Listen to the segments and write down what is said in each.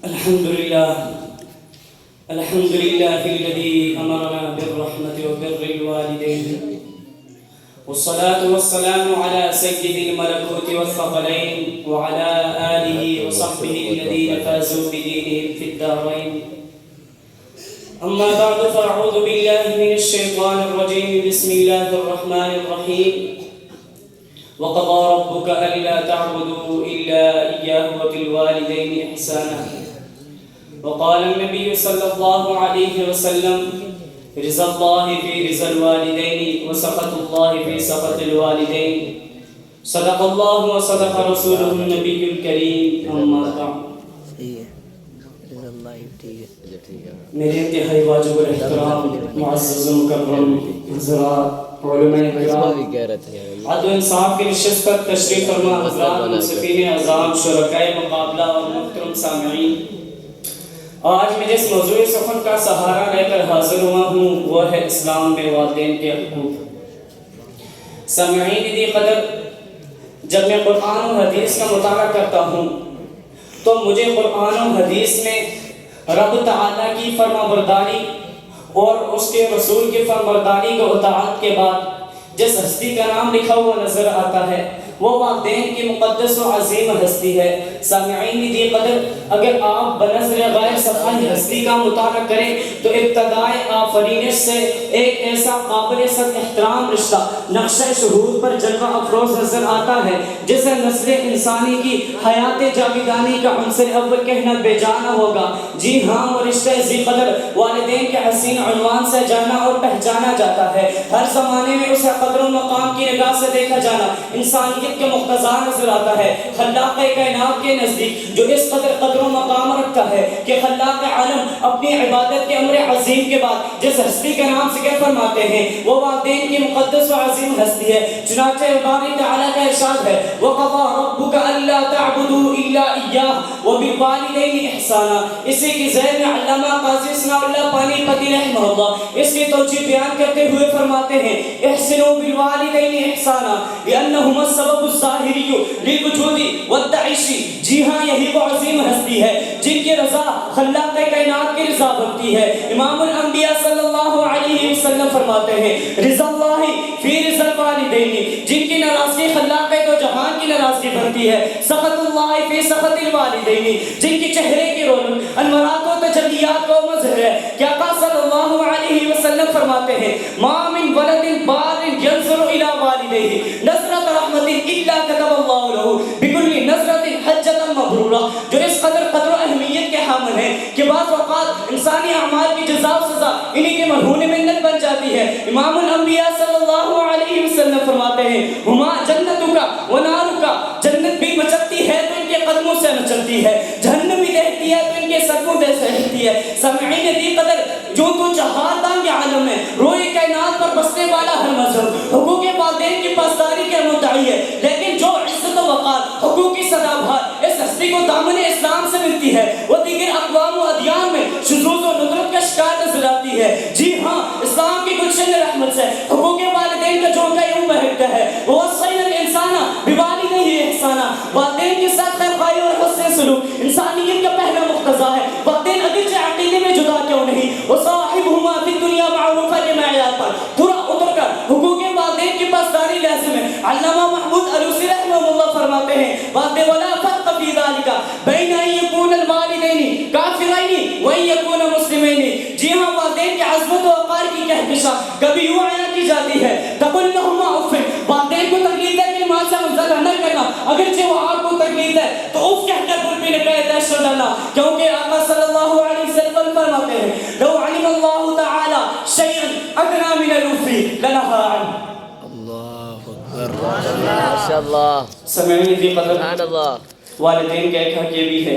الحمد لله الذي أمرنا بالرحمة وبر الوالدين، والصلاة والسلام على سيد الملكوت والثقلين وعلى آله وصحبه الذين فازوا بدينهم في الدارين. أما بعد فأعوذ بالله من الشيطان الرجيم. بسم الله الرحمن الرحيم. وقضى ربك ألا تعبدوا إلا إياه وبالوالدين إحسانا. وقال النبي صلى الله عليه وسلم: رضا الله في رضا الوالدين وسخط الله في سخط الوالدين. صدق الله وصدق رسوله النبي الكريم. أما بعد. میرے انتہائی واجب الاحترام معزز و مکرم حضرات، علماء کرام، عدل و انصاف کی نشست پر تشریف فرما حضرات، منصفین اعظام، شرکائے مقابلہ اور محترم سامعین، آج میں جس موضوع سخن کا سہارا لے کر حاضر ہوا ہوں وہ ہے اسلام میں والدین کے حقوق. سامعین دی قدر، جب میں قرآن و حدیث کا مطالعہ کرتا ہوں تو مجھے قرآن و حدیث میں رب تعالیٰ کی فرما برداری اور اس کے رسول کی فرما برداری کو اطاعت کے بعد جس ہستی کا نام لکھا ہوا نظر آتا ہے وہ والدین کی مقدس و عظیم ہستی ہے. سامعین دی قدر، اگر آپ بنظر غیر صفائی ہستی کا مطالعہ کریں تو ابتدائے آفرینش سے ایک ایسا قابل صد احترام رشتہ نقشہ شہود پر جلوہ افروز نظر آتا ہے جسے نسل انسانی کی حیات جاویدانی کا عنصر اول کہنا بے جانا ہوگا. جی ہاں، وہ رشتہ ذی قدر والدین کے حسین عنوان سے جانا اور پہچانا جاتا ہے. ہر زمانے میں اسے قدر و مقام کی نگاہ سے دیکھا جانا انسانیت کے مقتضا نظر آتا ہے. خلاق کائنات کے نزدیک جو اس قدر و مقام رکھتا ہے کہ خلاق عالم اپنی عبادت کے امر عظیم کے بعد جس ہستی کا نام ذکر فرماتے ہیں وہ والدین کی مقدس و عظیم ہستی ہے. چنانچہ باری تعالیٰ کا ارشاد ہے: وَقَضَىٰ رَبُّكَ أَلَّا تَعْبُدُوا إِلَّا إِيَّاهُ وَبِالْوَالِدَيْنِ إِحْسَانًا. اسی کی ذیل میں علامہ قاضی ثناء اللہ پانی پتی رحمہ اللہ اس کی توجیہ بیان کرتے ہوئے فرماتے ہیں: احسنوا بالوالدین احسانا لأنهما السبب الظاہری للوجود والتعیش. جی ہاں، یہی وہ عظیم ہستی ہے جن کی رضا خلاق کائنات کی رضا بنتی ہے. امام الانبیاء صلی اللہ علیہ وسلم فرماتے ہیں: رضا اللہ فی رضا الوالدین. جن کی ناراضگی خلاق تو جہان کی ناراضگی بنتی ہے. سخط اللہ فی سخط الوالدین. جن کی چہرے کی رونق انوارات و تجلیات کا مظہر ہے. کیا آقا صلی اللہ علیہ وسلم فرماتے ہیں: ما من ولد بار ينظر الى والديه نظرۃ رحمت الا كتب الله له بكل نظرۃ حجۃ مبرورہ. جو اس قدر و اہمیت کے حامل ہیں کہ بعض اوقات انسانی اعمال کی جزا و سزا انہی کے مرہون منت بن جاتی ہے. امام الانبیاء صلی اللہ علیہ وسلم فرماتے ہیں: ہما جنتک و نارک. جنت بھی مچلتی ہے تو ان کے قدموں سے مچلتی ہے، جہنم بھی دہتی ہے تو ان کے صدموں سے دہتی ہے. سامعین دی قدر، جو تو جہاندان کے عالم میں روئے کائنات پر بسنے والا ہر مذہب حقوق والدین کی پاسداری کے مدعی ہے، لیکن جو عزت و وقار، حقوق کی سدابہار اس ہستی کو دامن اسلام سے ملتی ہے وہ دیگر اقوام و ادیان میں شذوذ و ندرت کا شکار نظر آتی ہے. جی ہاں، اسلام کی گلشن رحمت سے حقوق والدین کا جھونکا یوں مہکتا ہے: وَوَصَّيْنَا الْإِنسَانَ بِوَالِدَيْهِ إِحْسَانًا. والدین کے ساتھ خیر خواہی اور حسن سلوک انسانیت کا پہلا مقتضا ہے. والدین اگرچہ عقیدے میں جدا کیوں نہیں، وَصَاحِبْهُمَا فِي الدُّنْيَا مَعْرُوفًا کے معیار پر پورا اتر کر حقوق والدین کی پاسداری لازم ہے. علامہ محمود علوسی رحمہ اللہ فرماتے ہیں: وَلَا فَرْقَ فِي ذَلِكَ بَيْنَ أَن يَكُونَ الْوَالِدَيْنِ كَافِرَيْنِ وَأَن يَكُونَ مُسْلِمَيْنِ. جی ہاں، والدین کی عظمت و وقار کی کہکشاں کبھی یوں عیاں کی جاتی ہے: تَقُلْ لَهُمَا أُفٍّ. والدین کو تکلیف دے کے ماں سے مزدہ نہ کرنا، اگرچہ وہ آپ کو تکلیف دے تو اف کہہ کر بول پہ نکلے دہشت ڈالنا، کیونکہ آقا صلی اللہ علیہ وسلم فرماتے ہیں: لو علم اللہ تعالی شیئا ادنی من الأف لنہا عنہ. ماشاءاللہ. سمعین دی قدر، سبحان اللہ. والدین کا ایک حق یہ بھی ہے: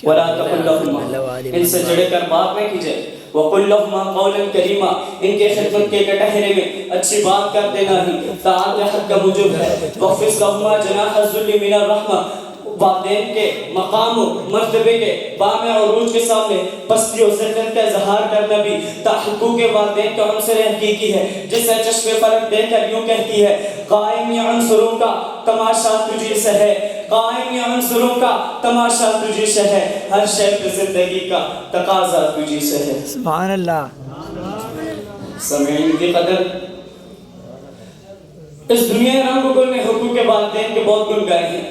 وَلَا تَقُلْ لَهُمَا. ان سے جڑے کر بات نہ کیجئے. وَقُلْ لَهُمَا قَوْلًا كَرِيمًا. ان کے خدمت کے کٹہرے میں اچھی بات کر دینا ہی طاعت حق کا موجب ہے. وَخْفِضْ لَهُمَا جَنَاحَ الذُّلِّ مِنَ الرَّحْمَةِ. والدین کے مقام و مرتبے کے بام عروج کے سامنے پستی و ذلت کا اظہار کرنا بھی حقوق والدین کا عنصر حقیقی ہے، جسے چشم فلک دے کر یوں کہتی ہے: قائم عنصروں کا تماشا تجھی سے ہے، قائم عنصروں کا تماشا تجھی سے ہے، ہر شے پہ زندگی کا تقاضا تجھی سے ہے۔ سبحان اللہ۔ سامعین کی قدر، اس دنیا رنگ و گل میں حقوق والدین کے بہت گن گئے ہیں،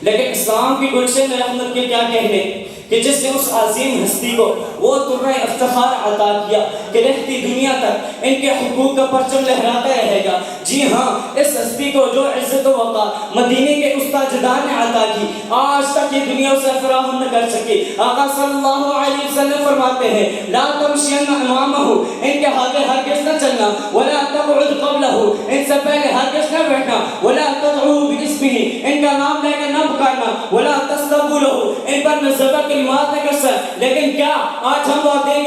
لیکن اسلام کی گلشن رحمت کے کیا کہنے کہ جس نے اس عظیم ہستی کو وہ طرح افتخار عطا کیا کہ رہتی دنیا تک ان کے حقوق کا پرچم لہراتا رہے گا۔ جی ہاں، اس ہستی کو جو عزت و وقار مدینے کے اس تاجدار نے عطا کی، آج تک یہ دنیا اسے فراہم نہ کر سکی۔ آقا صلی اللہ علیہ وسلم فرماتے ہیں لا تمشین امامہ، ان کے آگے ہرگز نہ چلنا، ولا تقعد قبلہ، ان سے پہلے ہرگز نہ بیٹھنا، ولا تدعو باسمہ، ان کا نام لے کر نہ پکارنا، ولا تسلبوا له، ان پر مذہبہ کلمات نہ کر سکتے۔ لیکن کیا آج ہم والدین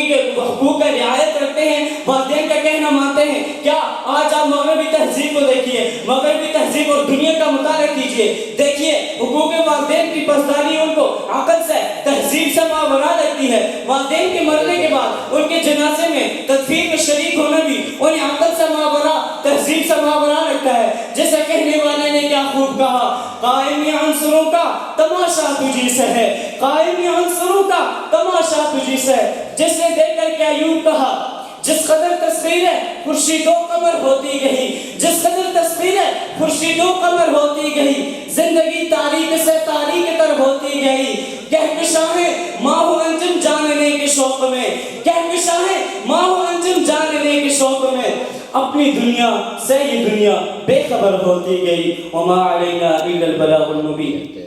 کے حقوق کا رعایت کرتے ہیں، والدین کا کہنا مانتے ہیں؟ کیا آج آپ مغربی تہذیب کو دیکھیے، مغربی تہذیب اور دنیا کا مطالعہ کیجئے، دیکھیے حقوق والدین کی پاسداری ان کو عقل سے تہذیب سے ماورا لگتی ہے۔ والدین کے مرنے کے بعد ان کے جنازے میں تدفین میں شریک ہونا بھی انہیں عقل سے ماورا تہذیب سے ماورا لگتا ہے۔ جیسے کہنے والے نے کیا خوب کہا، قائم عنصروں کا تماشا تجھی سے ہے، قائم عنصروں کا تماشا تجھی سے ہے۔ جس نے دیکھ کر کیا یوں کہا، جس قدر تصویریں خورشید و قمر ہوتی گئی، جس قدر تصویریں خورشید و قمر ہوتی گئی، زندگی تاریک سے تاریک تر ہوتی گئی۔ کہکشاہیں ماہ و انجم جاننے کے شوق میں، کہکشاہیں ماہ و انجم جاننے کے شوق میں، اپنی دنیا سے یہ دنیا بے خبر ہوتی گئی۔ وما علینا الا البلاغ المبین۔